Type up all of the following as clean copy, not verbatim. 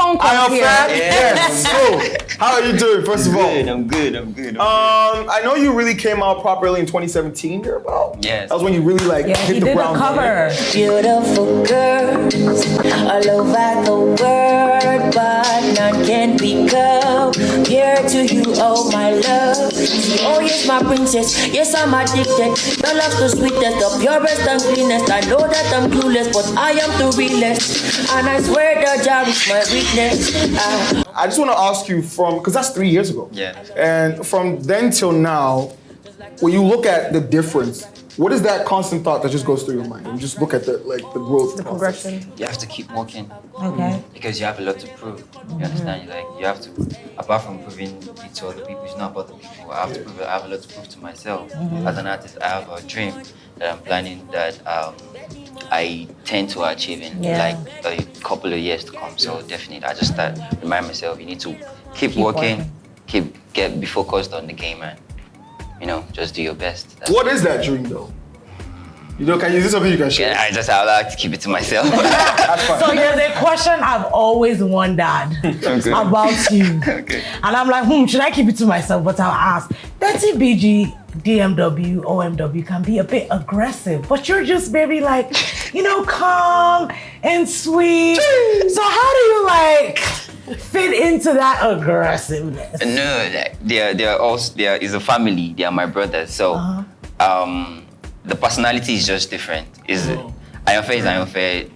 phone call here. Yes. So, how are you doing? First of all, I'm good. I know you really came out properly in 2017. You're about. Yes. That was when you really hit the ground. Cover. Beautiful girls all over the world, but none can be compared to you, oh my love. Oh yes, my princess, yes I'm addicted. Your love's the sweetest, the purest and cleanest. I know that I'm clueless, but I am the realest, and I swear the jar is my weakness. I just want to ask you because that's 3 years ago. Yeah. And from then till now, when you look at the difference, what is that constant thought that just goes through your mind? You just look at the growth, The progression. You have to keep working. Okay. Because you have a lot to prove. You understand? You have to, apart from proving it to other people, it's not about the people. I have to prove it. I have a lot to prove to myself. As an artist, I have a dream that I'm planning that I tend to achieve in like a couple of years to come. So definitely, I just start remind myself, you need to keep working, be focused on the game, and just do your best. What is that dream though? Is this something you can share? Yeah, I like to keep it to myself. So there's a question I've always wondered about you. Okay. And I'm like, should I keep it to myself? But I'll ask. 30 BG, DMW, OMW can be a bit aggressive, but you're just very calm and sweet. So how do you fit into that aggressiveness? No, there is a family. They are my brothers. So the personality is just different. Ayanfe is Ayanfe.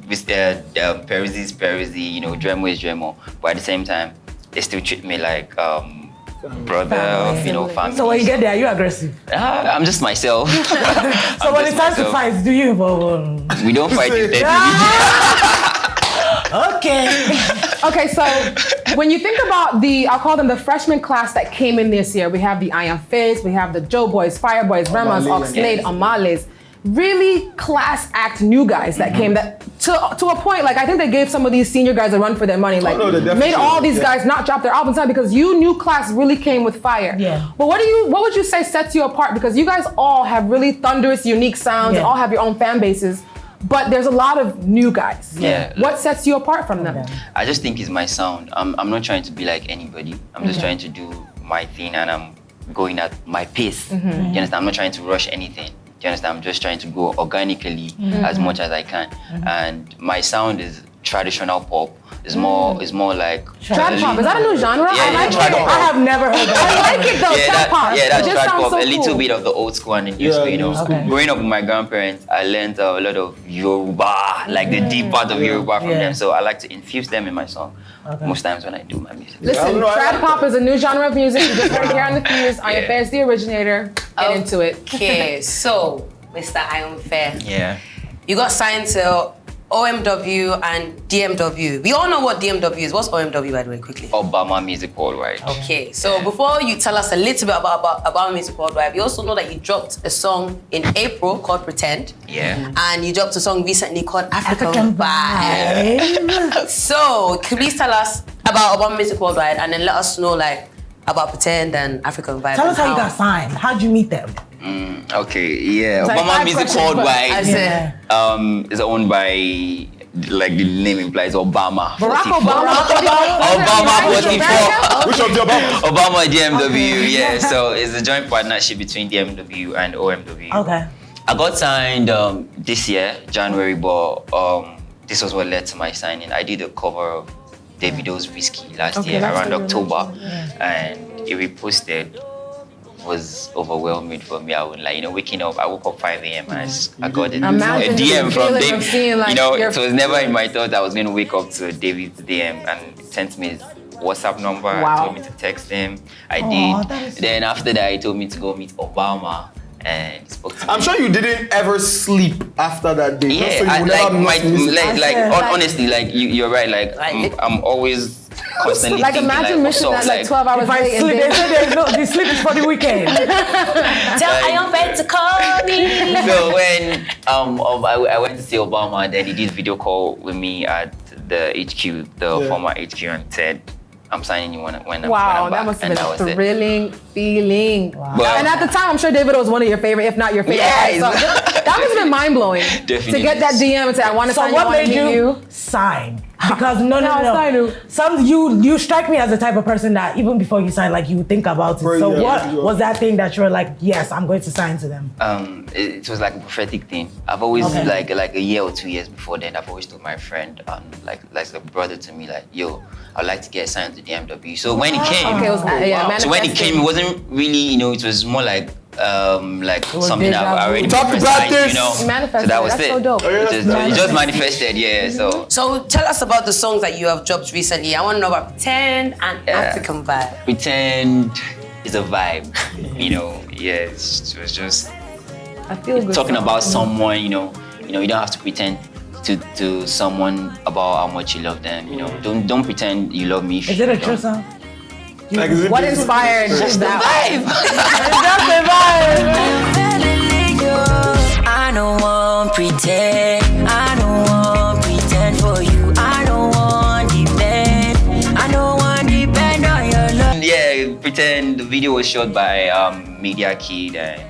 Peruzzi is Peruzzi. Dremo is Dremo. But at the same time, they still treat me like brother, family. So when you get there, are you aggressive? I'm just myself. So when it's time to fight, do you involve? We don't fight it. Okay, so when you think about I'll call them the freshman class that came in this year, we have the Ayanfes, we have the Joe Boys, Fire Boys, Remas, Oxlade, Amales, really class act new guys that came that to a point, I think they gave some of these senior guys a run for their money, made all these guys not drop their albums out because you new class really came with fire. Yeah. But what would you say sets you apart? Because you guys all have really thunderous, unique sounds and all have your own fan bases. But there's a lot of new guys. Yeah. What sets you apart from them? I just think it's my sound. I'm not trying to be like anybody. I'm just trying to do my thing and I'm going at my pace. You understand? I'm not trying to rush anything. Do you understand? I'm just trying to go organically as much as I can. And my sound is traditional pop. It's more like trad pop. Is that a new genre? Yeah, I like it. trad-pop. I have never heard that. I like it though. Trad pop. Yeah, that's trad pop. So a little bit of the old school and the new school. Growing up with my grandparents, I learned a lot of Yoruba, the deep part of Yoruba from them. So I like to infuse them in my song most times when I do my music. Listen, trad pop is a new genre of music. You just heard it here on the Fuse. Ayanfe is the originator. Get into it. Okay, so Mr. Ayanfe. Yeah. You got signed to OMW and DMW. We all know what DMW is. What's OMW, by the way, quickly? Obama Music Worldwide. Okay, so before you tell us a little bit about Music Worldwide, we also know that you dropped a song in April called Pretend. Yeah. And you dropped a song recently called African Vibe. So, can you please tell us about Obama Music Worldwide and then let us know about Pretend and African Vibe? Tell us how you got signed. How'd you meet them? Okay, yeah. Obama Music Worldwide is owned by, the name implies, Obama. Barack 44. Obama. Obama 44. Which of the Obama? Obama DMW, yeah. So it's a joint partnership between DMW and OMW. Okay. I got signed this year, January, but this was what led to my signing. I did a cover of Davido's Whiskey last year around October, and it reposted. Was overwhelming for me. I would waking up. I woke up 5 a.m. and I got a DM from Dave. So it was never in my thought I was going to wake up to David's DM, and sent me his WhatsApp number. Told me to text him. I did. Then after that, he told me to go meet Obama and spoke to me. I'm sure you didn't ever sleep after that day. Yeah, honestly, you're right. I'm always constantly thinking, imagine missing that 12 hours. If I sleep, they say the sleep is for the weekend. Tell Ayanfe to call me. So when I went to see Obama, then he did video call with me at the HQ, the former HQ, and said, I'm signing you when I'm back. That must have been a thrilling feeling. Wow. And at the time, I'm sure David was one of your favorite, if not your favorite. Yeah, that must have been mind-blowing. Definitely. To get that DM and say, I want to sign you, I want to meet you. Sign. Because no. Some you strike me as the type of person that even before you sign, like you would think about it. So what was that thing that you were like, yes, I'm going to sign to them? It was like a prophetic thing. I've always like a year or 2 years before then, I've always told my friend, like a brother to me, like, yo, I'd like to get signed to the MW. So when it came, so when it came, it wasn't really, it was more like something I already talked about this. So that was That's it. so dope. It just manifested, So tell us about the songs that you have dropped recently. I want to know about Pretend and African Vibe. Pretend is a vibe, it was just I feel good. talking about someone, you don't have to pretend to someone about how much you love them, Don't pretend you love me. Is it a true song? What inspired just that vibe? I don't want pretend. I don't want pretend for you. I don't want depend. I don't want depend on your love. Yeah, Pretend. The video was shot by Media Kid and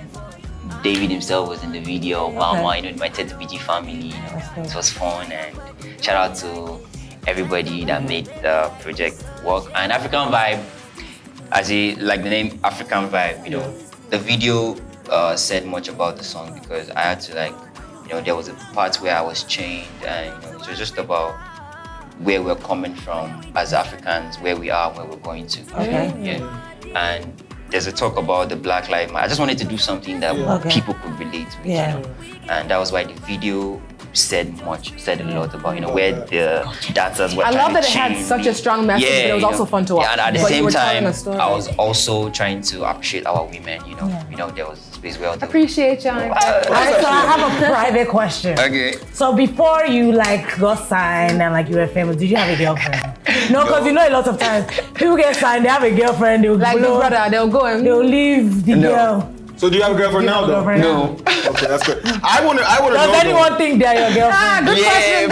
David himself was in the video. Obama, invited the BG family. It was fun and shout out to everybody that made the project work. And African Vibe, like the name African Vibe, the video said much about the song because I had to there was a part where I was chained and it was just about where we're coming from as Africans, where we are, where we're going to. And there's a talk about the Black Lives Matter. I just wanted to do something that people could relate with, and that was why the video said a lot about where the dancers were. I love that it had such a strong message, but it was also fun to watch. Yeah, and at the same time, I was also trying to appreciate our women. There was space where. Appreciate y'all. Alright, so I have a private question. Okay. So before you got signed and you were famous, did you have a girlfriend? No, because a lot of times people get signed, they have a girlfriend, they'll Like the brother, they'll go and they'll leave the girl. So do you have a girlfriend now, though? No. Okay, that's good. I want to know. Does anyone think they're your girlfriend? good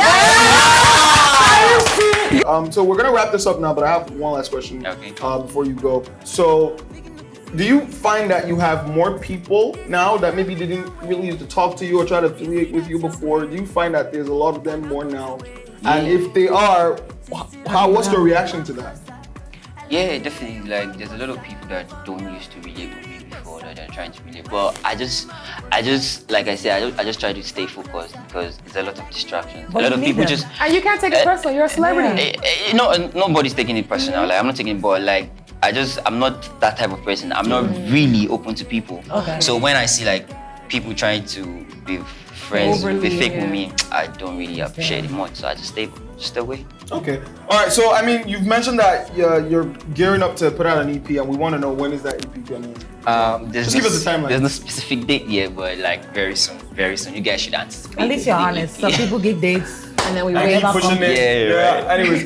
question. So we're gonna wrap this up now, but I have one last question before you go. So, do you find that you have more people now that maybe didn't really used to talk to you or try to affiliate with you before? Do you find that there's a lot of them more now? And if they are, what's your reaction to that? Yeah, definitely. There's a lot of people that don't used to relate with me before that are trying to relate. But I just like I said, I just try to stay focused because there's a lot of distractions. But a lot of people just. And you can't take it personal. You're a celebrity. Nobody's taking it personal. I'm not taking it, but I'm not that type of person. I'm not really open to people. Okay. So when I see people trying to be friends, be fake with me, I don't really appreciate it much. So I just stay away. Okay. All right. So you've mentioned that you're gearing up to put out an EP, and we want to know when is that EP coming? Just give us a timeline. There's no specific date yet, but very soon. Very soon. You guys should anticipate. At least you're honest. Some people give dates. And then we I wait. keep pushing it. Yeah, right. Anyways,